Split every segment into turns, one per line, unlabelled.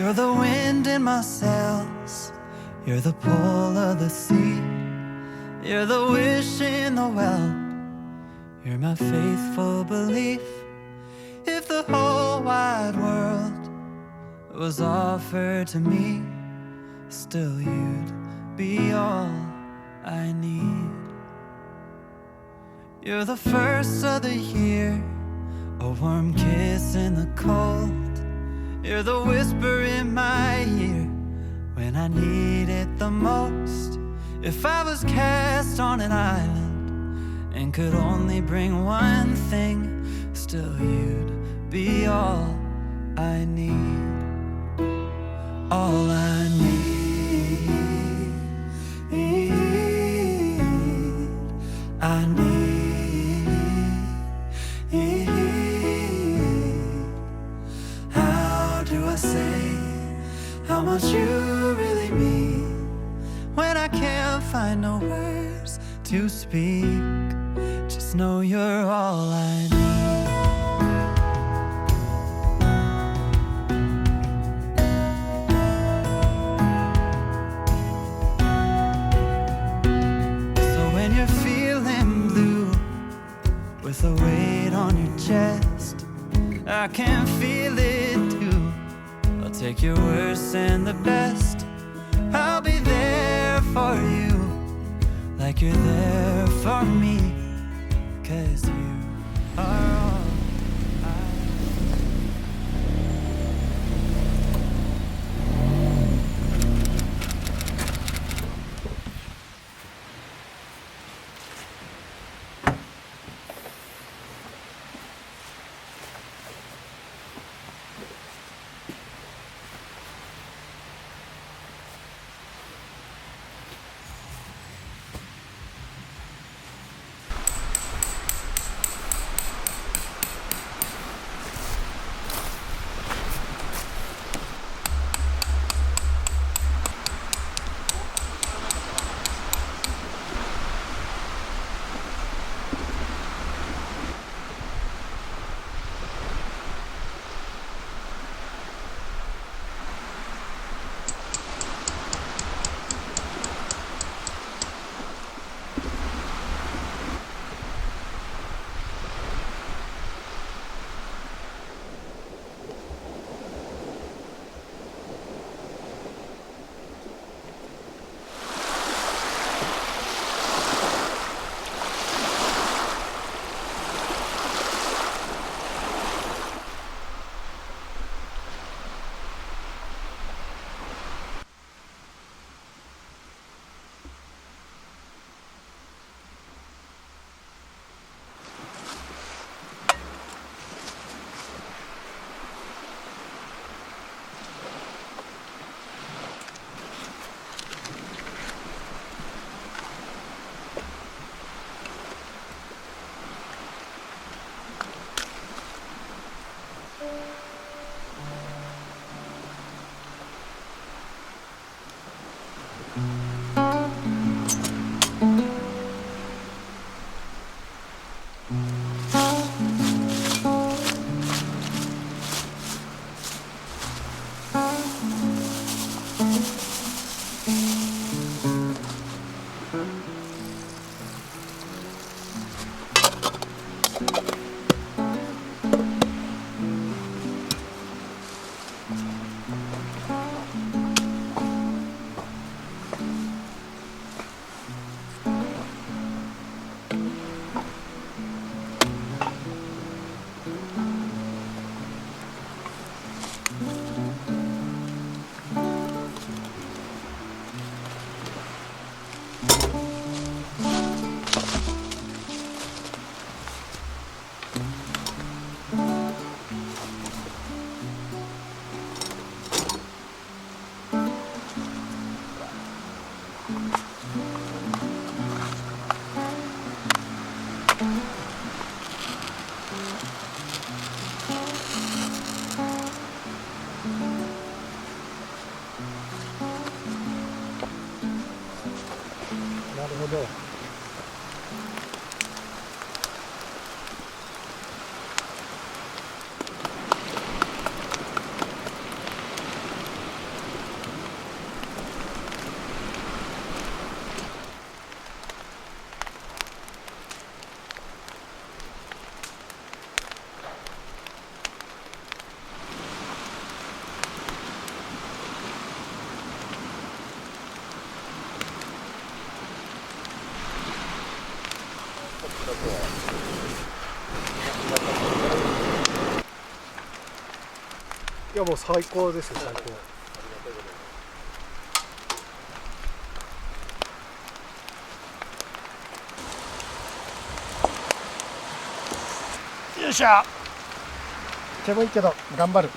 You're the wind in my sails, you're the pull of the sea, you're the wish in the well, you're my faithful belief. If the whole wide world was offered to me, still you'd be all I need. You're the first of the year, a warm kiss in the cold. You're the whisper in my ear when I need it the most. If I was cast on an island and could only bring one thing, still you'd be all I need. All I need, I need. How do I say how much you really mean when I can't find no words to speak? Just know you're all I need. With a weight on your chest, I can feel it too. I'll take your worst and the best. I'll be there for you, like you're there for me, 'cause you are all
いやもう最高ですよ、最高。よいしょ。煙いけど頑張る。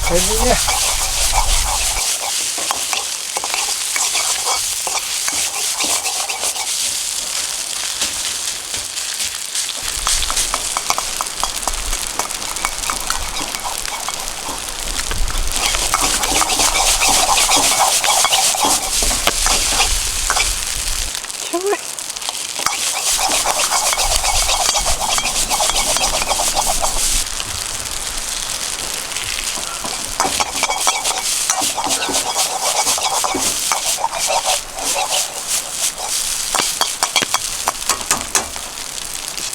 煙ね。煙。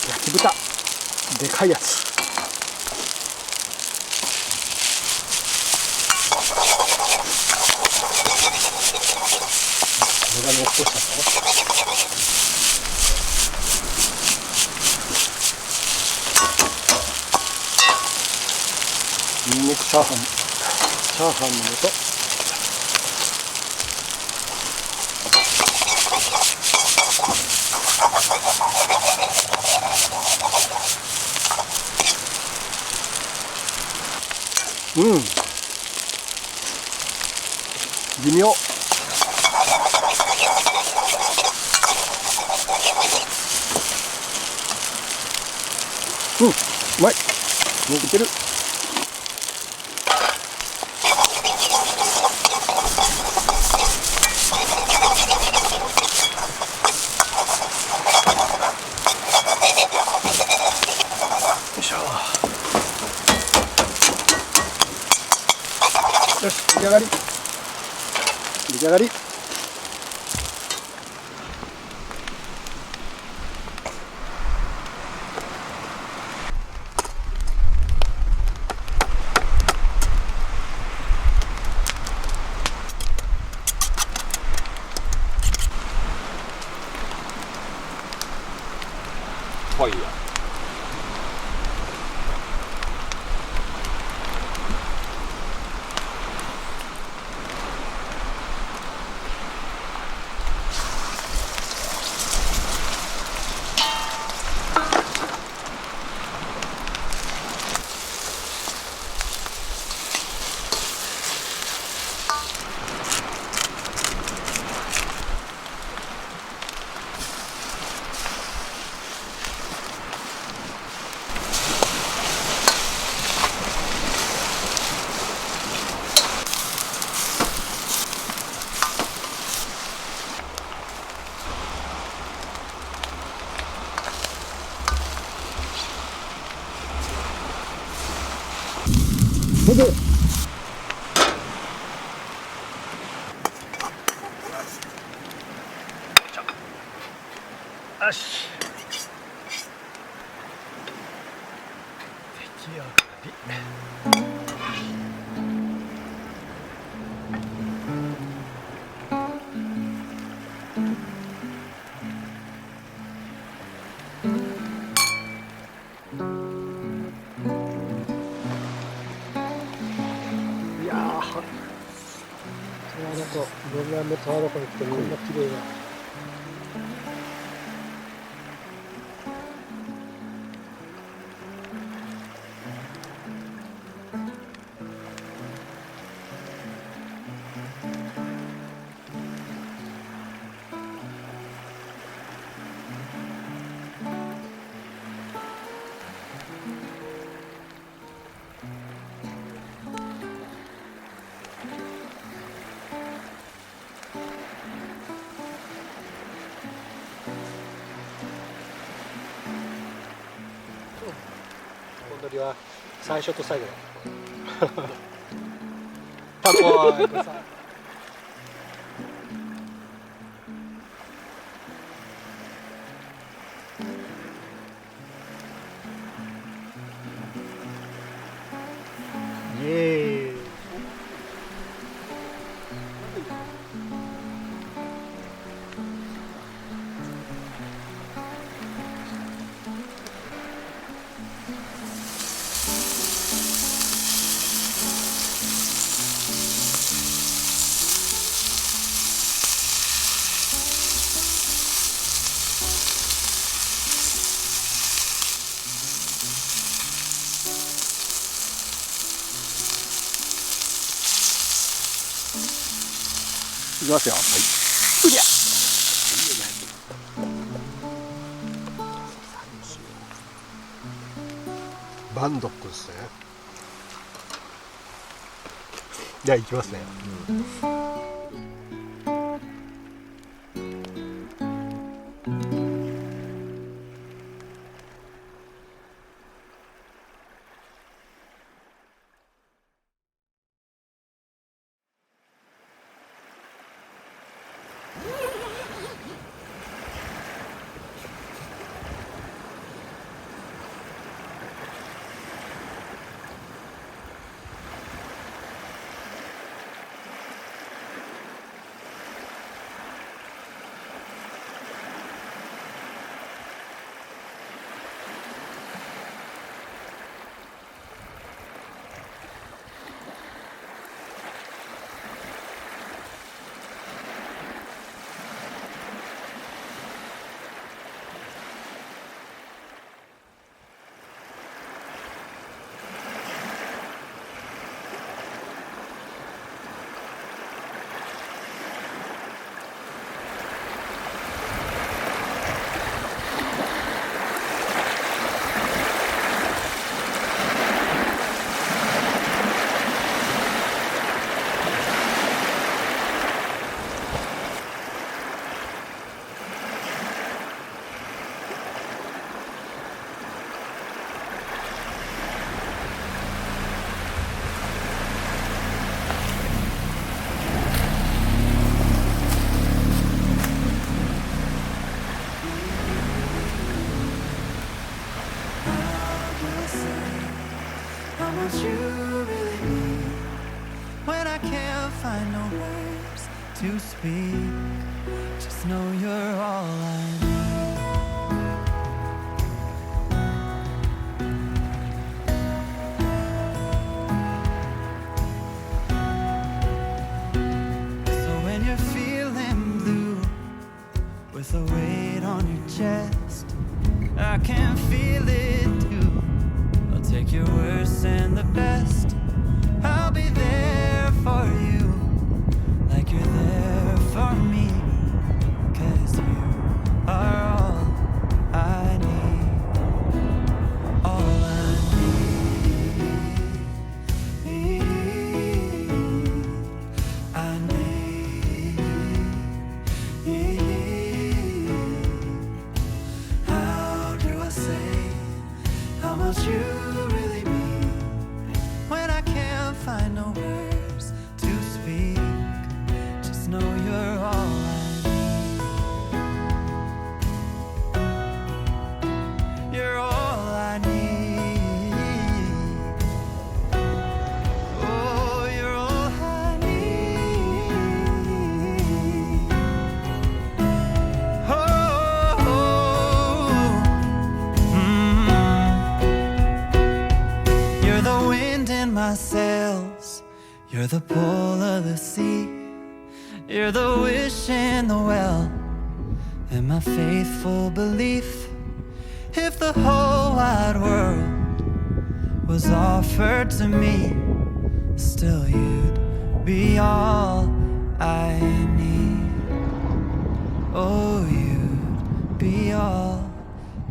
焼き豚でかいやつ。これが落としたぞ。ニンニクチャーハンの素。微妙。うまい。もういける。よいしょ。よし、出来上がり。出来上がり。
ファイヤー。
それでよし、出来上がり。いやー、十和田湖、4年目十和田湖に来てこんな綺麗な。鳥は最初と最後だ。タコーさイエーイ。いきますよ。はい。うりゃ。バンドックですね。じゃあ行きますね。
How much you really mean when I can't find no words to speak. Just know you're all I need. So when you're feeling blue with a weight on your chest, I can feel it too. I'll take your worst and the best. I'll be there for you, like you're there for me. 'Cause you are all I need, all I need. I need. How do I say how much you really mean when I can't find no words to speak? Just know you're all I need. You're all I need. Oh, you're all I need. You're the wind in my sails, you're the pull of the sea, you're the wish in the well, and my faithful belief. If the whole wide world was offered to me, still you'd be all I need. Oh, you'd be all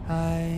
I need.